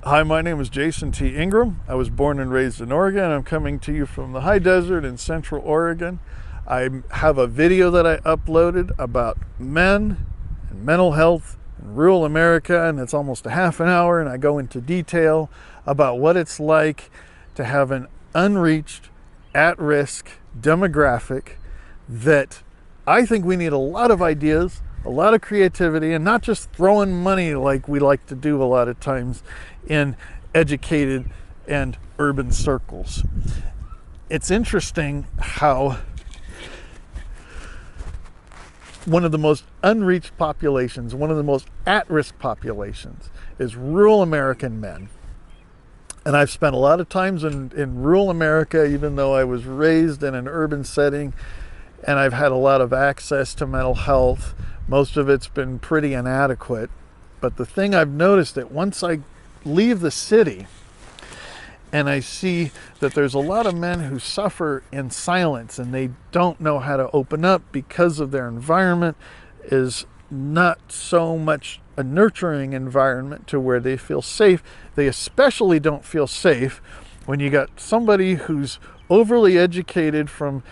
Hi, my name is Jason T. Ingram. I was born and raised in Oregon. I'm coming to you from the high desert in central Oregon. I have a video that I uploaded about men and mental health in rural America, and it's almost a half an hour, and I go into detail about what it's like to have an unreached, at-risk demographic that I think we need a lot of ideas, a lot of creativity, and not just throwing money like we like to do a lot of times in educated and urban circles. It's interesting how one of the most unreached populations, one of the most at-risk populations, is rural American men. And I've spent a lot of times in rural America, even though I was raised in an urban setting, and I've had a lot of access to mental health. Most of it's been pretty inadequate. But the thing I've noticed that once I leave the city and I see that there's a lot of men who suffer in silence and they don't know how to open up because of their environment is not so much a nurturing environment to where they feel safe. They especially don't feel safe when you got somebody who's overly educated from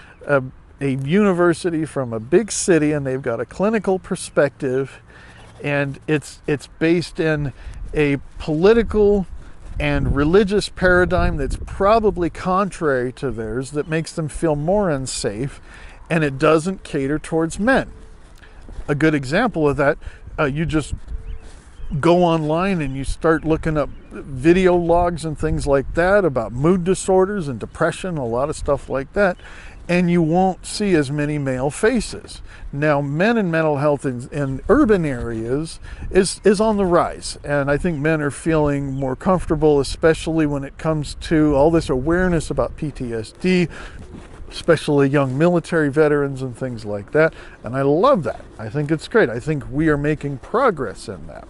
a university, from a big city, and they've got a clinical perspective, and it's based in a political and religious paradigm that's probably contrary to theirs, that makes them feel more unsafe, and it doesn't cater towards men. A good example of that, you just go online and you start looking up video logs and things like that about mood disorders and depression, a lot of stuff like that, and you won't see as many male faces. Now, men and mental health in urban areas is on the rise, and I think men are feeling more comfortable, especially when it comes to all this awareness about PTSD, especially young military veterans and things like that, and I love that. I think it's great. I think we are making progress in that.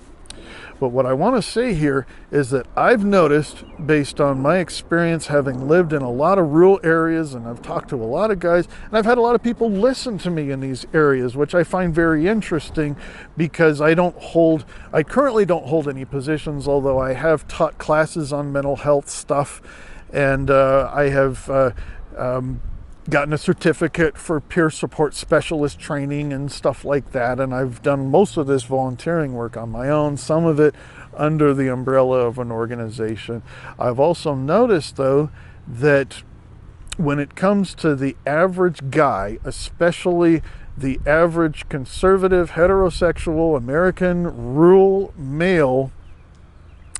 But what I want to say here is that I've noticed, based on my experience having lived in a lot of rural areas, and I've talked to a lot of guys, and I've had a lot of people listen to me in these areas, which I find very interesting because I currently don't hold any positions, although I have taught classes on mental health stuff, and I have gotten a certificate for peer support specialist training and stuff like that, and I've done most of this volunteering work on my own, some of it under the umbrella of an organization. I've also noticed, though, that when it comes to the average guy, especially the average conservative, heterosexual, American, rural male,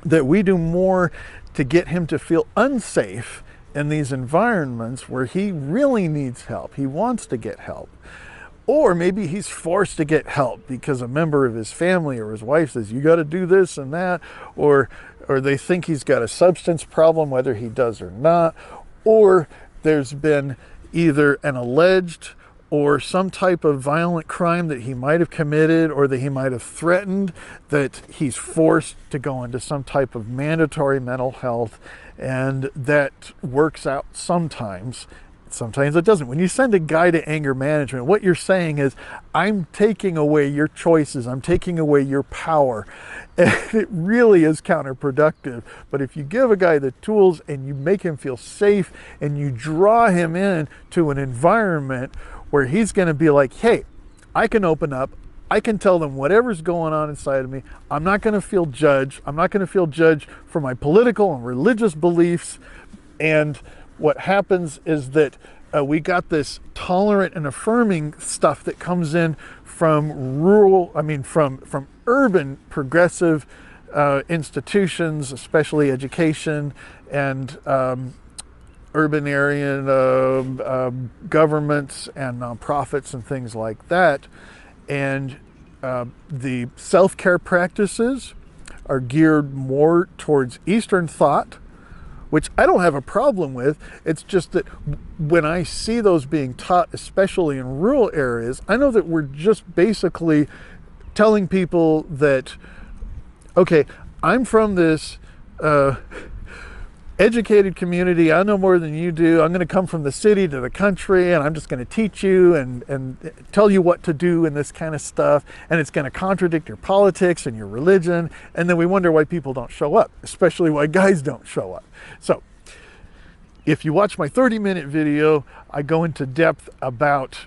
that we do more to get him to feel unsafe in these environments where he really needs help. He wants to get help. Or maybe he's forced to get help because a member of his family or his wife says, you got to do this and that, or they think he's got a substance problem, whether he does or not, or there's been either an alleged or some type of violent crime that he might have committed or that he might have threatened, that he's forced to go into some type of mandatory mental health, and that works out sometimes. Sometimes it doesn't. When you send a guy to anger management, what you're saying is, I'm taking away your choices, I'm taking away your power. And it really is counterproductive. But if you give a guy the tools and you make him feel safe and you draw him in to an environment where he's going to be like, hey, I can open up, I can tell them whatever's going on inside of me. I'm not going to feel judged. I'm not going to feel judged for my political and religious beliefs. And what happens is that we got this tolerant and affirming stuff that comes in from from urban progressive institutions, especially education and urban area governments and nonprofits and things like that. And the self-care practices are geared more towards Eastern thought, which I don't have a problem with. It's just that when I see those being taught, especially in rural areas, I know that we're just basically telling people that, okay, I'm from this educated community. I know more than you do. I'm going to come from the city to the country, and I'm just going to teach you and tell you what to do and this kind of stuff. And it's going to contradict your politics and your religion. And then we wonder why people don't show up, especially why guys don't show up. So if you watch my 30-minute video, I go into depth about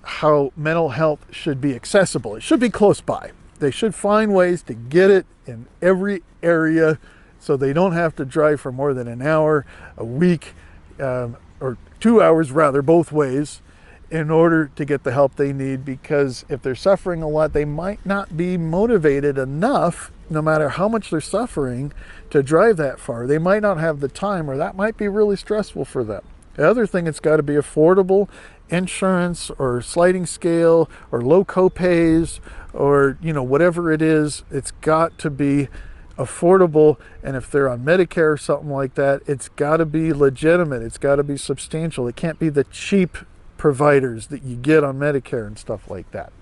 how mental health should be accessible. It should be close by. They should find ways to get it in every area, so they don't have to drive for more than an hour a week, or 2 hours rather, both ways, in order to get the help they need. Because if they're suffering a lot, they might not be motivated enough, no matter how much they're suffering, to drive that far. They might not have the time, or that might be really stressful for them. The other thing, it's got to be affordable. Insurance or sliding scale or low copays, or whatever it is, it's got to be affordable. And if they're on Medicare or something like that, it's got to be legitimate. It's got to be substantial. It can't be the cheap providers that you get on Medicare and stuff like that.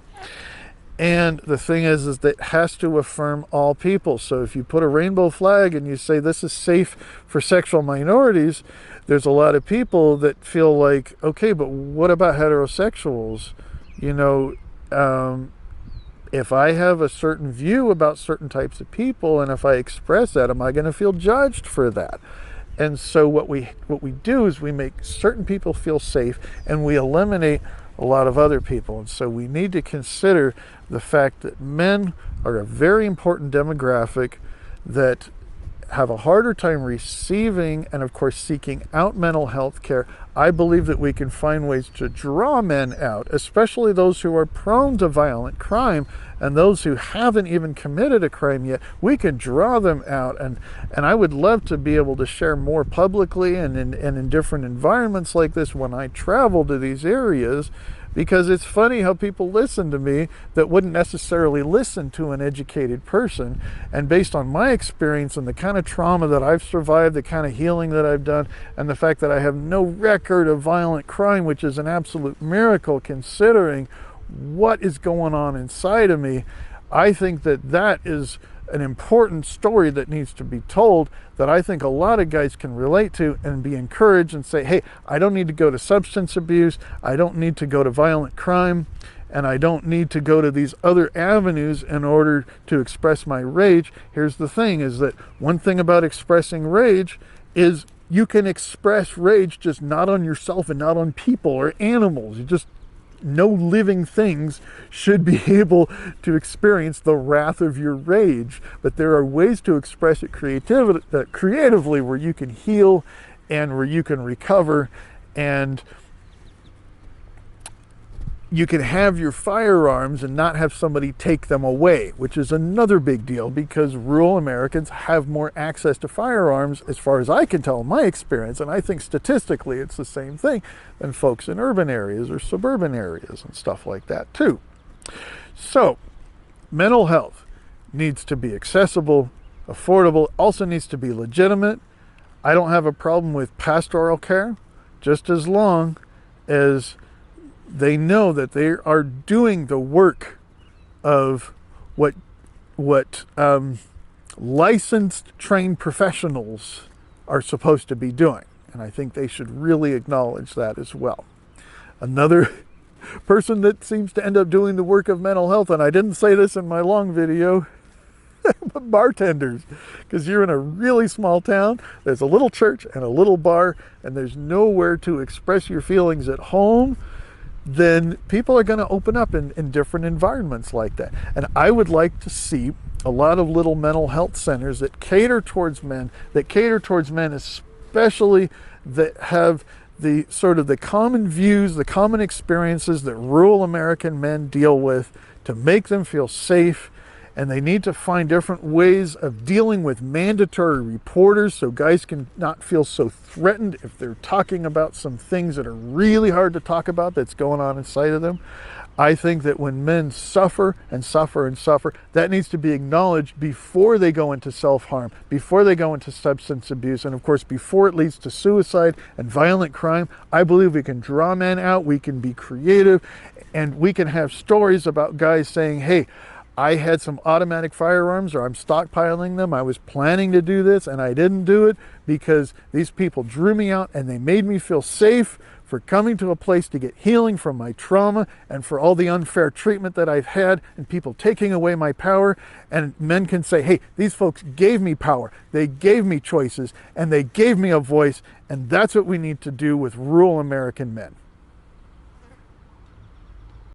And the thing is that it has to affirm all people. So if you put a rainbow flag and you say this is safe for sexual minorities, there's a lot of people that feel like, okay, but what about heterosexuals? If I have a certain view about certain types of people, and if I express that, am I going to feel judged for that? And so what we do is we make certain people feel safe, and we eliminate a lot of other people. And so we need to consider the fact that men are a very important demographic that have a harder time receiving and, of course, seeking out mental health care. I believe that we can find ways to draw men out, especially those who are prone to violent crime and those who haven't even committed a crime yet. We can draw them out, and I would love to be able to share more publicly and in different environments like this when I travel to these areas. Because it's funny how people listen to me that wouldn't necessarily listen to an educated person. And based on my experience and the kind of trauma that I've survived, the kind of healing that I've done, and the fact that I have no record of violent crime, which is an absolute miracle considering what is going on inside of me, I think that that is an important story that needs to be told, that I think a lot of guys can relate to and be encouraged and say, hey, I don't need to go to substance abuse, I don't need to go to violent crime, and I don't need to go to these other avenues in order to express my rage. Here's the thing, is that one thing about expressing rage is you can express rage, just not on yourself and not on people or animals. No living things should be able to experience the wrath of your rage. But there are ways to express it creatively, where you can heal and where you can recover, and you can have your firearms and not have somebody take them away, which is another big deal, because rural Americans have more access to firearms, as far as I can tell in my experience, and I think statistically it's the same thing, than folks in urban areas or suburban areas and stuff like that too. So mental health needs to be accessible, affordable, also needs to be legitimate. I don't have a problem with pastoral care, just as long as they know that they are doing the work of what licensed, trained professionals are supposed to be doing. And I think they should really acknowledge that as well. Another person that seems to end up doing the work of mental health, and I didn't say this in my long video, but bartenders. Because you're in a really small town, there's a little church and a little bar, and there's nowhere to express your feelings at home, then people are going to open up in different environments like that. And I would like to see a lot of little mental health centers that cater towards men, especially that have the sort of the common views, the common experiences that rural American men deal with, to make them feel safe. And they need to find different ways of dealing with mandatory reporters, so guys can not feel so threatened if they're talking about some things that are really hard to talk about that's going on inside of them. I think that when men suffer and suffer and suffer, that needs to be acknowledged before they go into self-harm, before they go into substance abuse, and of course before it leads to suicide and violent crime. I believe we can draw men out, we can be creative, and we can have stories about guys saying, hey, I had some automatic firearms, or I'm stockpiling them. I was planning to do this and I didn't do it because these people drew me out and they made me feel safe for coming to a place to get healing from my trauma and for all the unfair treatment that I've had and people taking away my power. And men can say, hey, these folks gave me power. They gave me choices and they gave me a voice. And that's what we need to do with rural American men.